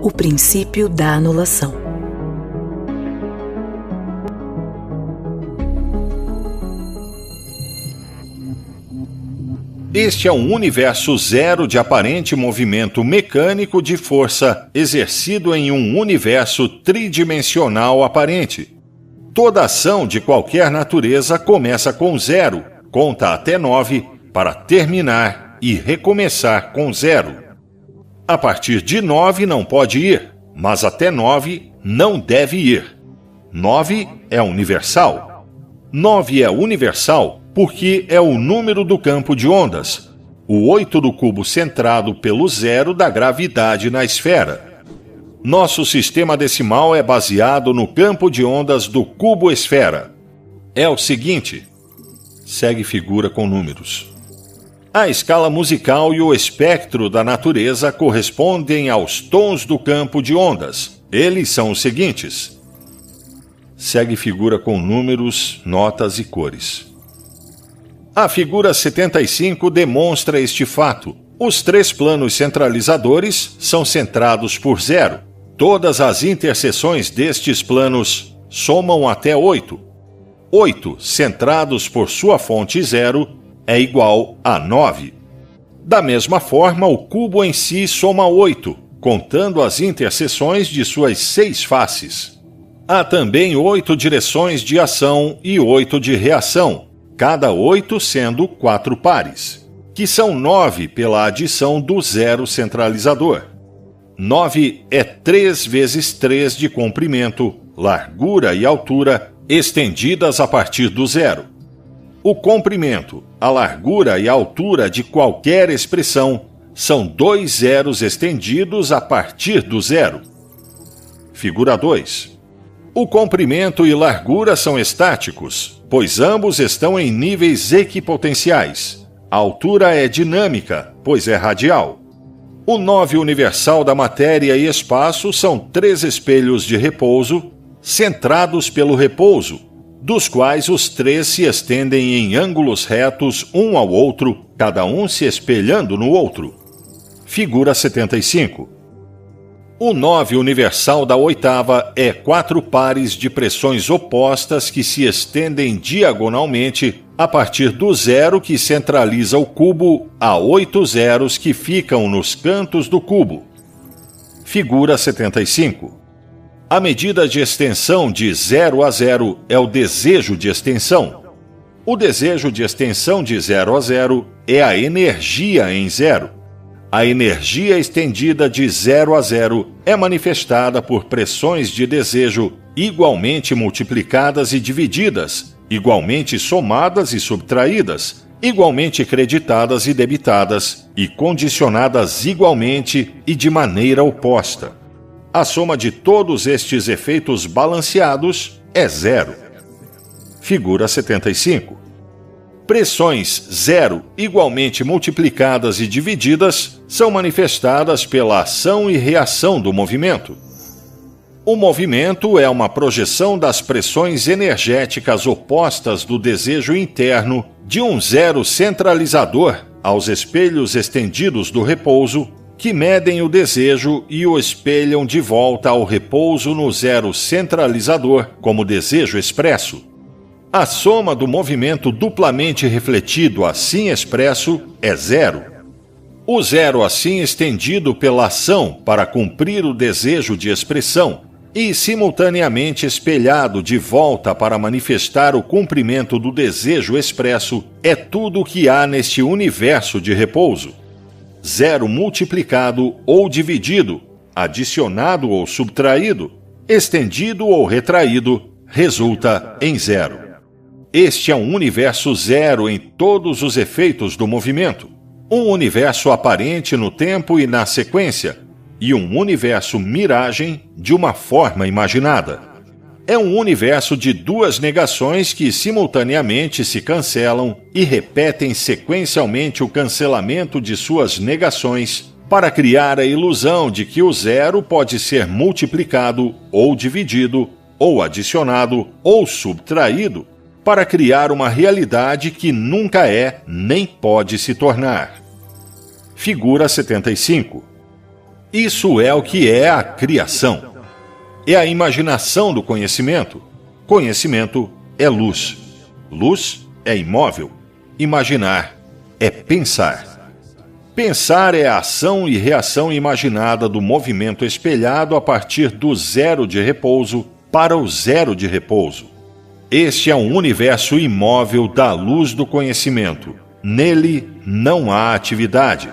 O princípio da anulação. Este é um universo zero de aparente movimento mecânico de força exercido em um universo tridimensional aparente. Toda ação de qualquer natureza começa com zero, conta até 9, para terminar e recomeçar com zero. A partir de 9 não pode ir, mas até 9 não deve ir. 9 é universal. 9 é universal porque é o número do campo de ondas, o 8 do cubo centrado pelo zero da gravidade na esfera. Nosso sistema decimal é baseado no campo de ondas do cubo-esfera. É o seguinte: segue figura com números. A escala musical e o espectro da natureza correspondem aos tons do campo de ondas. Eles são os seguintes. Segue figura com números, notas e cores. A figura 75 demonstra este fato. Os 3 planos centralizadores são centrados por zero. Todas as interseções destes planos somam até 8. 8 centrados por sua fonte zero é igual a 9. Da mesma forma, o cubo em si soma 8, contando as interseções de suas 6 faces. Há também 8 direções de ação e 8 de reação, cada 8 sendo 4 pares, que são 9 pela adição do zero centralizador. 9 é 3 vezes 3 de comprimento, largura e altura estendidas a partir do zero. O comprimento, a largura e a altura de qualquer expressão são 2 zeros estendidos a partir do zero. Figura 2. O comprimento e largura são estáticos, pois ambos estão em níveis equipotenciais. A altura é dinâmica, pois é radial. O 9 universal da matéria e espaço são 3 espelhos de repouso, centrados pelo repouso, dos quais os 3 se estendem em ângulos retos um ao outro, cada um se espelhando no outro. Figura 75. O 9 universal da oitava é 4 pares de pressões opostas que se estendem diagonalmente a partir do zero que centraliza o cubo a 8 zeros que ficam nos cantos do cubo. Figura 75. A medida de extensão de 0 a 0 é o desejo de extensão. O desejo de extensão de 0 a 0 é a energia em zero. A energia estendida de 0 a 0 é manifestada por pressões de desejo igualmente multiplicadas e divididas, igualmente somadas e subtraídas, igualmente creditadas e debitadas, e condicionadas igualmente e de maneira oposta. A soma de todos estes efeitos balanceados é zero. Figura 75. Pressões zero igualmente multiplicadas e divididas são manifestadas pela ação e reação do movimento. O movimento é uma projeção das pressões energéticas opostas do desejo interno de um zero centralizador aos espelhos estendidos do repouso, que medem o desejo e o espelham de volta ao repouso no zero centralizador como desejo expresso. A soma do movimento duplamente refletido assim expresso é zero. O zero assim estendido pela ação para cumprir o desejo de expressão e simultaneamente espelhado de volta para manifestar o cumprimento do desejo expresso é tudo o que há neste universo de repouso. Zero multiplicado ou dividido, adicionado ou subtraído, estendido ou retraído, resulta em zero. Este é um universo zero em todos os efeitos do movimento, um universo aparente no tempo e na sequência, e um universo miragem de uma forma imaginada. É um universo de 2 negações que simultaneamente se cancelam e repetem sequencialmente o cancelamento de suas negações para criar a ilusão de que o zero pode ser multiplicado ou dividido, ou adicionado ou subtraído, para criar uma realidade que nunca é nem pode se tornar. Figura 75. Isso é o que é a criação. É a imaginação do conhecimento. Conhecimento é luz. Luz é imóvel. Imaginar é pensar. Pensar é a ação e reação imaginada do movimento espelhado a partir do zero de repouso para o zero de repouso. Este é um universo imóvel da luz do conhecimento. Nele não há atividade.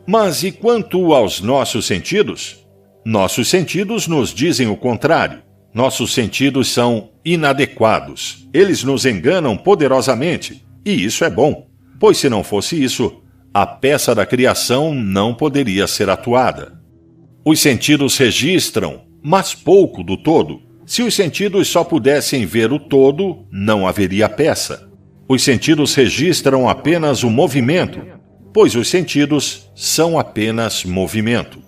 Mas e quanto aos nossos sentidos? Nossos sentidos nos dizem o contrário. Nossos sentidos são inadequados. Eles nos enganam poderosamente. E isso é bom, pois se não fosse isso, a peça da criação não poderia ser atuada. Os sentidos registram, mas pouco do todo. Se os sentidos só pudessem ver o todo, não haveria peça. Os sentidos registram apenas o movimento, pois os sentidos são apenas movimento.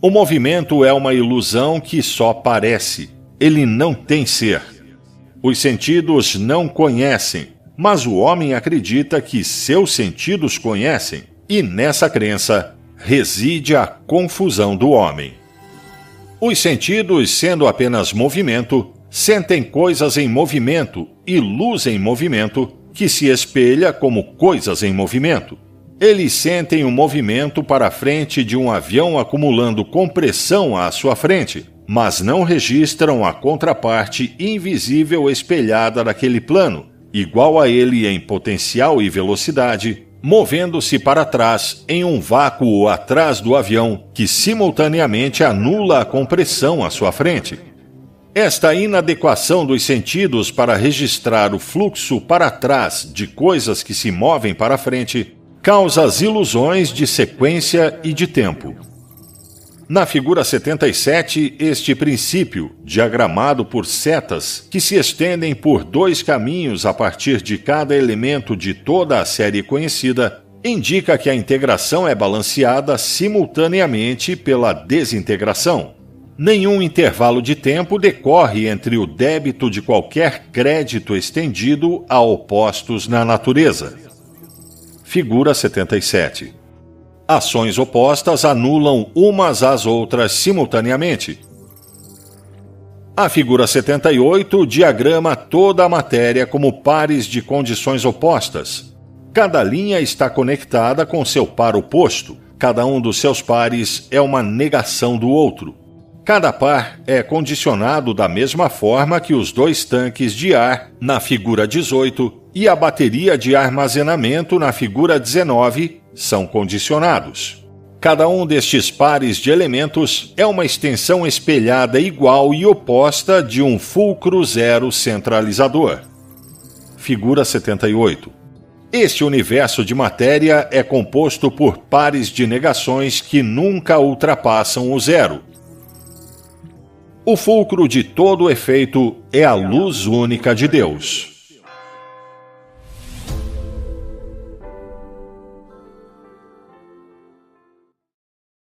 O movimento é uma ilusão que só parece. Ele não tem ser. Os sentidos não conhecem, mas o homem acredita que seus sentidos conhecem, e nessa crença reside a confusão do homem. Os sentidos, sendo apenas movimento, sentem coisas em movimento e luz em movimento, que se espelha como coisas em movimento. Eles sentem o movimento para a frente de um avião acumulando compressão à sua frente, mas não registram a contraparte invisível espelhada daquele plano, igual a ele em potencial e velocidade, movendo-se para trás em um vácuo atrás do avião que simultaneamente anula a compressão à sua frente. Esta inadequação dos sentidos para registrar o fluxo para trás de coisas que se movem para frente causa as ilusões de sequência e de tempo. Na figura 77, este princípio, diagramado por setas que se estendem por dois caminhos a partir de cada elemento de toda a série conhecida, indica que a integração é balanceada simultaneamente pela desintegração. Nenhum intervalo de tempo decorre entre o débito de qualquer crédito estendido a opostos na natureza. Figura 77. Ações opostas anulam umas às outras simultaneamente. A figura 78 diagrama toda a matéria como pares de condições opostas. Cada linha está conectada com seu par oposto. Cada um dos seus pares é uma negação do outro. Cada par é condicionado da mesma forma que os dois tanques de ar na figura 18 e a bateria de armazenamento na figura 19 são condicionados. Cada um destes pares de elementos é uma extensão espelhada igual e oposta de um fulcro zero centralizador. Figura 78. Este universo de matéria é composto por pares de negações que nunca ultrapassam o zero. O fulcro de todo efeito é a luz única de Deus.